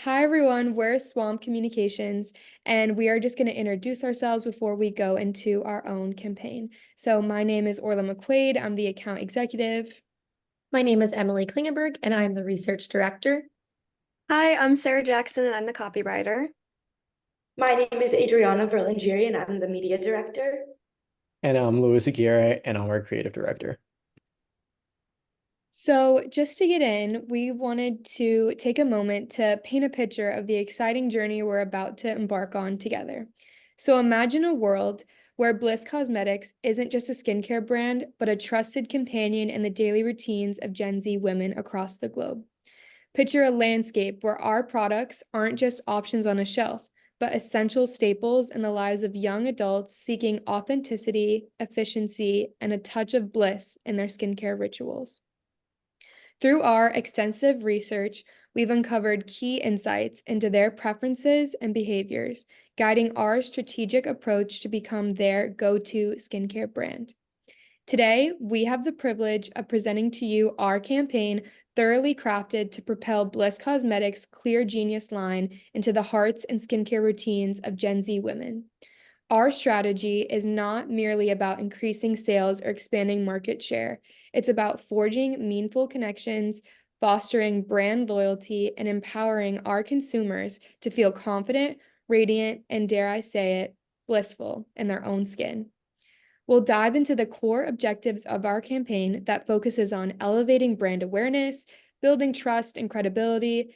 Hi everyone, we're Swamp Communications, and we are just going to introduce ourselves before we go into our own campaign. So, my name is Orla McQuaid, I'm the account executive. My name is Emily Klingenberg, and I am the research director. Hi, I'm Sarah Jackson and I'm the copywriter. My name is Adriana Verlingeri and I'm the media director. And I'm Luis Aguirre, and I'm our creative director. So, just to get in, we wanted to take a moment to paint a picture of the exciting journey we're about to embark on together. So, imagine a world where Bliss Cosmetics isn't just a skincare brand, but a trusted companion in the daily routines of Gen Z women across the globe. Picture a landscape where our products aren't just options on a shelf, but essential staples in the lives of young adults seeking authenticity, efficiency, and a touch of bliss in their skincare rituals. Through our extensive research, we've uncovered key insights into their preferences and behaviors, guiding our strategic approach to become their go-to skincare brand. Today, we have the privilege of presenting to you our campaign thoroughly crafted to propel Bliss Cosmetics' Clear Genius line into the hearts and skincare routines of Gen Z women. Our strategy is not merely about increasing sales or expanding market share. It's about forging meaningful connections, fostering brand loyalty, and empowering our consumers to feel confident, radiant, and dare I say it, blissful in their own skin. We'll dive into the core objectives of our campaign that focuses on elevating brand awareness, building trust and credibility,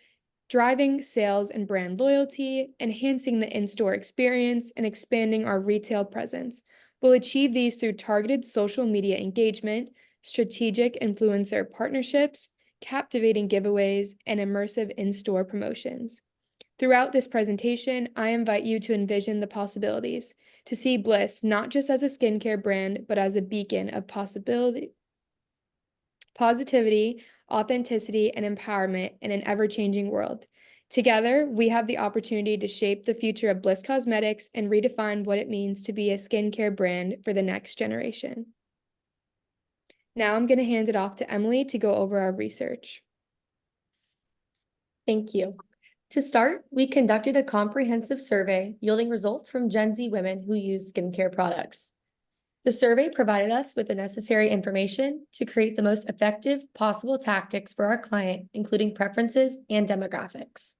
driving sales and brand loyalty, enhancing the in-store experience, and expanding our retail presence. We'll achieve these through targeted social media engagement, strategic influencer partnerships, captivating giveaways, and immersive in-store promotions. Throughout this presentation, I invite you to envision the possibilities, to see Bliss not just as a skincare brand, but as a beacon of possibility, positivity, authenticity, and empowerment in an ever-changing world. Together, we have the opportunity to shape the future of Bliss Cosmetics and redefine what it means to be a skincare brand for the next generation. Now I'm going to hand it off to Emily to go over our research. Thank you. To start, we conducted a comprehensive survey yielding results from Gen Z women who use skincare products. The survey provided us with the necessary information to create the most effective possible tactics for our client, including preferences and demographics.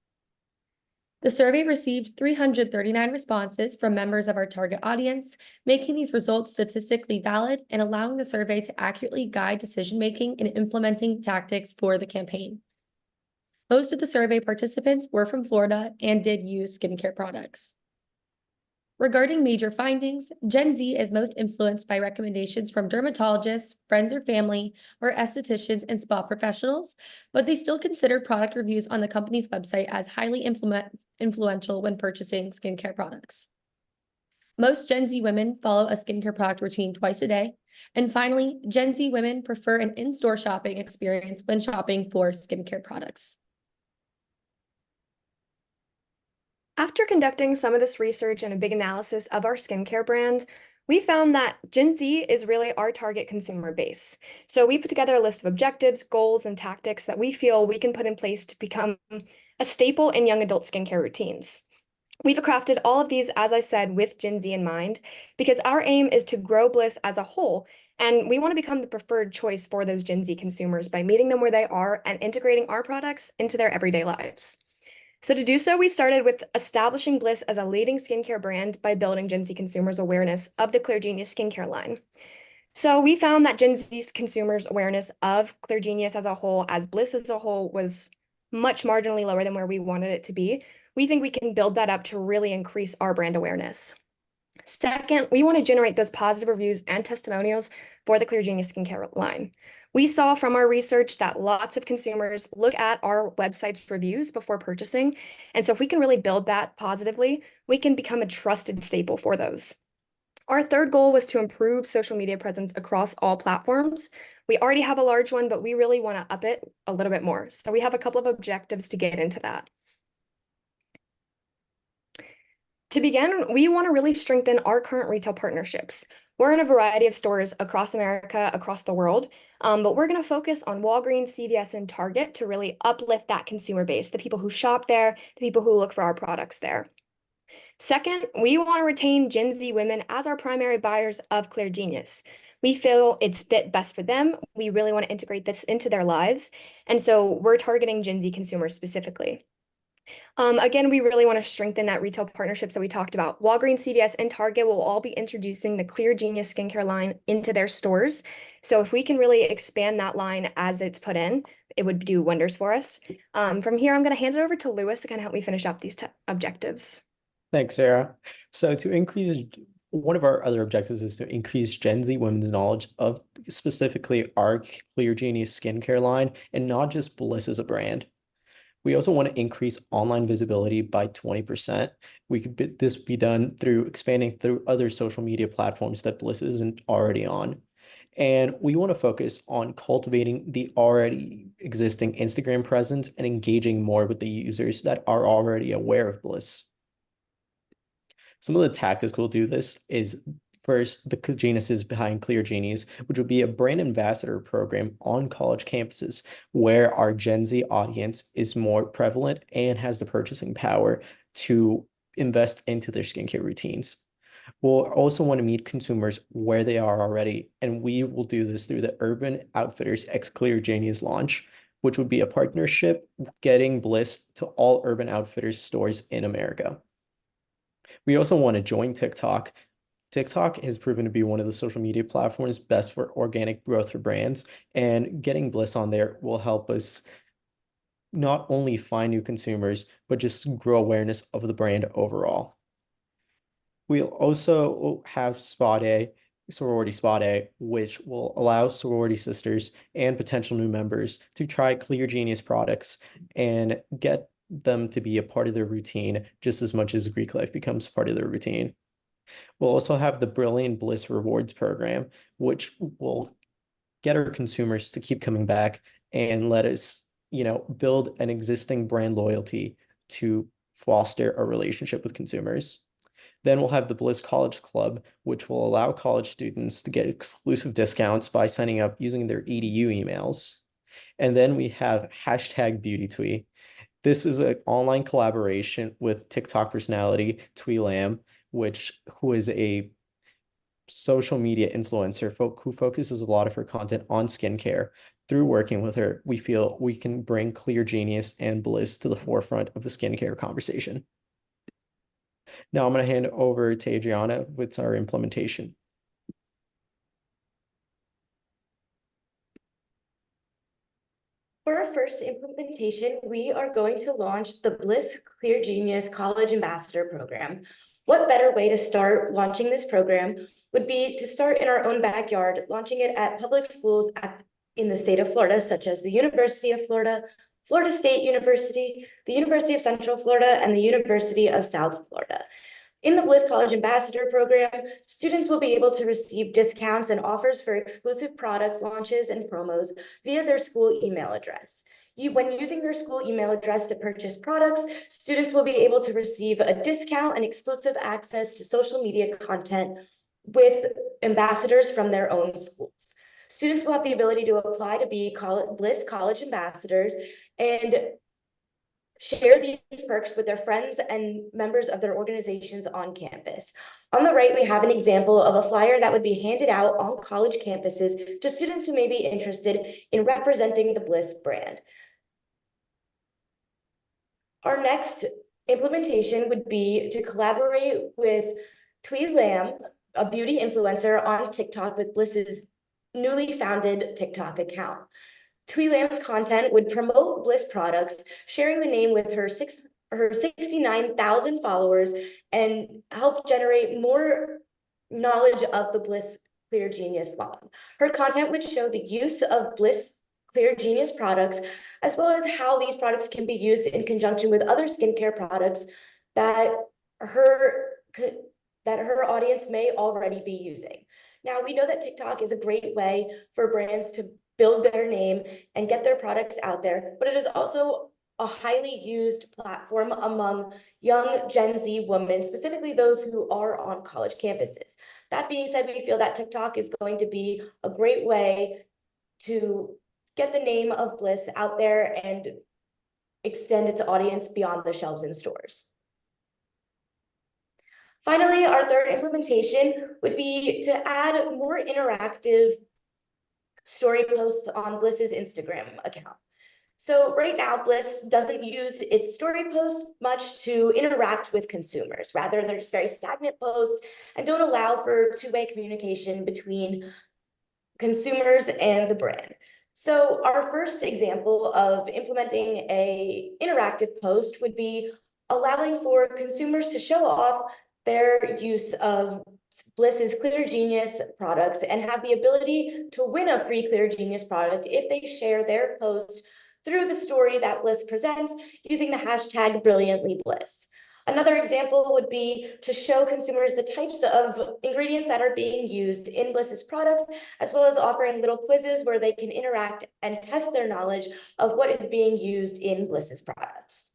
The survey received 339 responses from members of our target audience, making these results statistically valid and allowing the survey to accurately guide decision-making and implementing tactics for the campaign. Most of the survey participants were from Florida and did use skincare products. Regarding major findings, Gen Z is most influenced by recommendations from dermatologists, friends or family, or estheticians and spa professionals, but they still consider product reviews on the company's website as highly influential when purchasing skincare products. Most Gen Z women follow a skincare product routine twice a day. And finally, Gen Z women prefer an in-store shopping experience when shopping for skincare products. After conducting some of this research and a big analysis of our skincare brand, we found that Gen Z is really our target consumer base. So we put together a list of objectives, goals, and tactics that we feel we can put in place to become a staple in young adult skincare routines. We've crafted all of these, as I said, with Gen Z in mind, because our aim is to grow Bliss as a whole, and we want to become the preferred choice for those Gen Z consumers by meeting them where they are and integrating our products into their everyday lives. So to do so, we started with establishing Bliss as a leading skincare brand by building Gen Z consumers' awareness of the Clear Genius skincare line. So we found that Gen Z's consumers' awareness of Clear Genius as a whole, as Bliss as a whole, was much marginally lower than where we wanted it to be. We think we can build that up to really increase our brand awareness. Second, we want to generate those positive reviews and testimonials for the Clear Genius skincare line. We saw from our research that lots of consumers look at our website's reviews before purchasing. And so if we can really build that positively, we can become a trusted staple for those. Our third goal was to improve social media presence across all platforms. We already have a large one, but we really want to up it a little bit more. So we have a couple of objectives to get into that. To begin, we want to really strengthen our current retail partnerships. We're in a variety of stores across America, across the world, but we're going to focus on Walgreens, CVS, and Target to really uplift that consumer base, the people who shop there, the people who look for our products there. Second, we want to retain Gen Z women as our primary buyers of Clear Genius. We feel it's fit best for them. We really want to integrate this into their lives. And so we're targeting Gen Z consumers specifically. Again, we really want to strengthen that retail partnerships that we talked about. Walgreens, CVS, and Target will all be introducing the Clear Genius skincare line into their stores. So if we can really expand that line as it's put in, it would do wonders for us. From here, I'm going to hand it over to Lewis to kind of help me finish up these objectives. Thanks, Sarah. So to increase, one of our other objectives is to increase Gen Z women's knowledge of specifically our Clear Genius skincare line and not just Bliss as a brand. We also want to increase online visibility by 20%. This be done through expanding through other social media platforms that Bliss isn't already on. And we want to focus on cultivating the already existing Instagram presence and engaging more with the users that are already aware of Bliss. Some of the tactics we'll do this is first, the geniuses behind Clear Genius, which would be a brand ambassador program on college campuses where our Gen Z audience is more prevalent and has the purchasing power to invest into their skincare routines. We'll also want to meet consumers where they are already, and we will do this through the Urban Outfitters X Clear Genius launch, which would be a partnership getting Bliss to all Urban Outfitters stores in America. We also want to join TikTok. TikTok has proven to be one of the social media platforms best for organic growth for brands, and getting Bliss on there will help us not only find new consumers, but just grow awareness of the brand overall. We'll also have Spot A, Sorority Spot A, which will allow sorority sisters and potential new members to try Clear Genius products and get them to be a part of their routine just as much as Greek life becomes part of their routine. We'll also have the Brilliant Bliss Rewards program, which will get our consumers to keep coming back and let us, build an existing brand loyalty to foster a relationship with consumers. Then we'll have the Bliss College Club, which will allow college students to get exclusive discounts by signing up using their EDU emails. And then we have #BeautyTwee. This is an online collaboration with TikTok personality Twee Lam, who is a social media influencer who focuses a lot of her content on skincare. Through working with her, we feel we can bring Clear Genius and Bliss to the forefront of the skincare conversation. Now I'm going to hand it over to Adriana with our implementation. For our first implementation, we are going to launch the Bliss Clear Genius College Ambassador Program. What better way to start launching this program would be to start in our own backyard, launching it at public schools in the state of Florida, such as the University of Florida, Florida State University, the University of Central Florida, and the University of South Florida. In the Bliss College Ambassador Program, students will be able to receive discounts and offers for exclusive products, launches, and promos via their school email address. When using their school email address to purchase products, students will be able to receive a discount and exclusive access to social media content with ambassadors from their own schools. Students will have the ability to apply to be Bliss College ambassadors and share these perks with their friends and members of their organizations on campus. On the right, we have an example of a flyer that would be handed out on college campuses to students who may be interested in representing the Bliss brand. Our next implementation would be to collaborate with Twee Lam, a beauty influencer on TikTok with Bliss's newly founded TikTok account. Twee Lam's content would promote Bliss products, sharing the name with her 69,000 followers and help generate more knowledge of the Bliss Clear Genius line. Her content would show the use of Bliss Clear Genius products, as well as how these products can be used in conjunction with other skincare products that her audience may already be using. Now, we know that TikTok is a great way for brands to build their name and get their products out there, but it is also a highly used platform among young Gen Z women, specifically those who are on college campuses. That being said, we feel that TikTok is going to be a great way to get the name of Bliss out there and extend its audience beyond the shelves in stores. Finally, our third implementation would be to add more interactive story posts on Bliss's Instagram account. So right now, Bliss doesn't use its story posts much to interact with consumers. Rather, they're just very stagnant posts and don't allow for two-way communication between consumers and the brand. So our first example of implementing a interactive post would be allowing for consumers to show off their use of Bliss's Clear Genius products and have the ability to win a free Clear Genius product if they share their post through the story that Bliss presents using the hashtag #BrilliantlyBliss. Another example would be to show consumers the types of ingredients that are being used in Bliss's products, as well as offering little quizzes where they can interact and test their knowledge of what is being used in Bliss's products.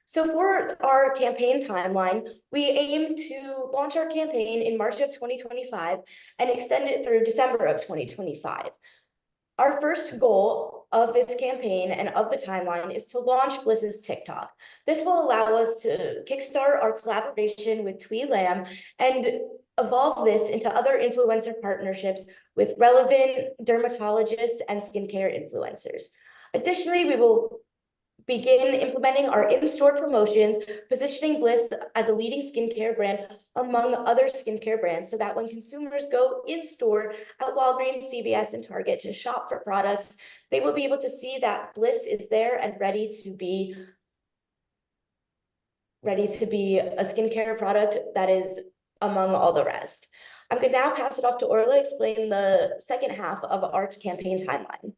So for our campaign timeline, we aim to launch our campaign in March of 2025 and extend it through December of 2025. Our first goal of this campaign and of the timeline is to launch Bliss's TikTok. This will allow us to kickstart our collaboration with Twee Lam and evolve this into other influencer partnerships with relevant dermatologists and skincare influencers. Additionally, we will begin implementing our in-store promotions, positioning Bliss as a leading skincare brand among other skincare brands, so that when consumers go in-store at Walgreens, CVS, and Target to shop for products, they will be able to see that Bliss is there and ready to be a skincare product that is among all the rest. I'm going to now pass it off to Orla to explain the second half of our campaign timeline.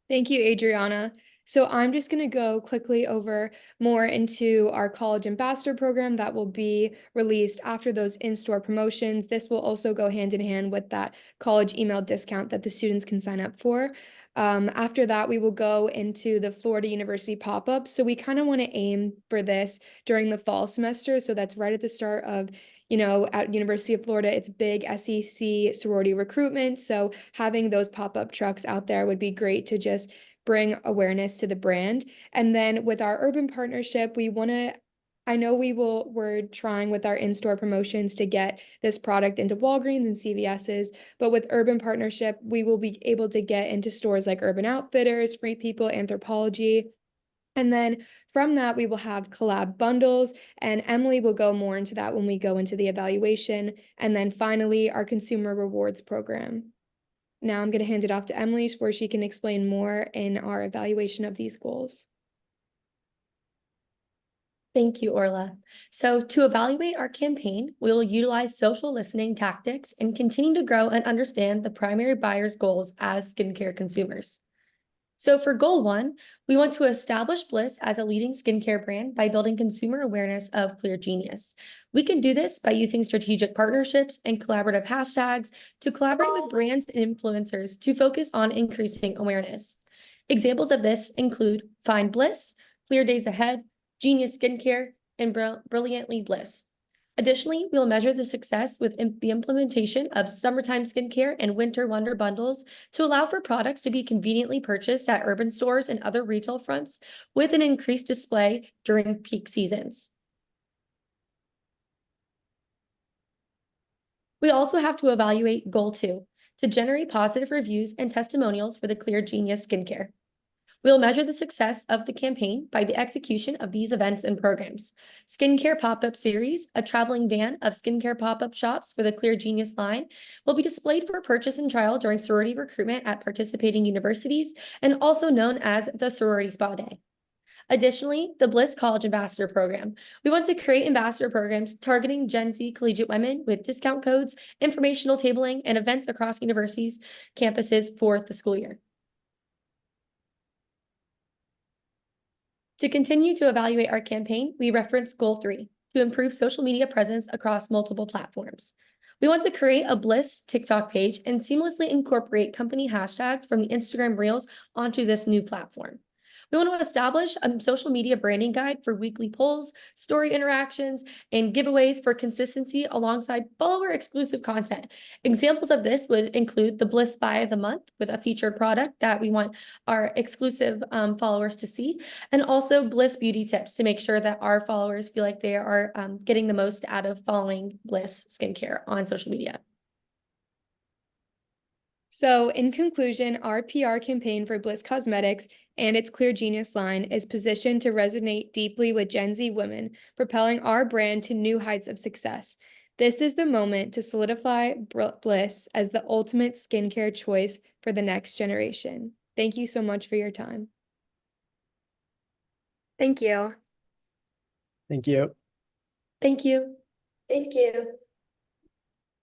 Thank you, Adriana. So I'm just going to go quickly over more into our college ambassador program that will be released after those in-store promotions. This will also go hand in hand with that college email discount that the students can sign up for. After that, we will go into the Florida University pop-up. So we kind of want to aim for this during the fall semester. So that's right at the start of, at University of Florida, it's big SEC sorority recruitment. So having those pop-up trucks out there would be great to just bring awareness to the brand. And then with our urban partnership, we're trying with our in-store promotions to get this product into Walgreens and CVS's, but with urban partnership, we will be able to get into stores like Urban Outfitters, Free People, Anthropologie. And then from that, we will have collab bundles, and Emily will go more into that when we go into the evaluation. And then finally, our consumer rewards program. Now I'm going to hand it off to Emily where she can explain more in our evaluation of these goals. Thank you, Orla. So to evaluate our campaign, we will utilize social listening tactics and continue to grow and understand the primary buyer's goals as skincare consumers. So for goal 1, we want to establish Bliss as a leading skincare brand by building consumer awareness of Clear Genius. We can do this by using strategic partnerships and collaborative hashtags to collaborate with brands and influencers to focus on increasing awareness. Examples of this include Find Bliss, Clear Days Ahead, Genius Skincare, and Brilliantly Bliss. Additionally, we will measure the success with the implementation of summertime skincare and winter wonder bundles to allow for products to be conveniently purchased at urban stores and other retail fronts with an increased display during peak seasons. We also have to evaluate goal 2 to generate positive reviews and testimonials for the Clear Genius skincare. We'll measure the success of the campaign by the execution of these events and programs. Skincare Pop-Up Series, a traveling van of skincare pop-up shops for the Clear Genius line, will be displayed for purchase and trial during sorority recruitment at participating universities and also known as the Sorority Spa Day. Additionally, the Bliss College Ambassador Program. We want to create ambassador programs targeting Gen Z collegiate women with discount codes, informational tabling, and events across universities' campuses for the school year. To continue to evaluate our campaign, we reference Goal 3, to improve social media presence across multiple platforms. We want to create a Bliss TikTok page and seamlessly incorporate company hashtags from the Instagram Reels onto this new platform. We want to establish a social media branding guide for weekly polls, story interactions, and giveaways for consistency alongside follower exclusive content. Examples of this would include the Bliss Buy of the Month with a featured product that we want our exclusive followers to see, and also Bliss Beauty Tips to make sure that our followers feel like they are getting the most out of following Bliss Skincare on social media. So, in conclusion, our PR campaign for Bliss Cosmetics and its Clear Genius line is positioned to resonate deeply with Gen Z women, propelling our brand to new heights of success. This is the moment to solidify Bliss as the ultimate skincare choice for the next generation. Thank you so much for your time. Thank you. Thank you. Thank you. Thank you.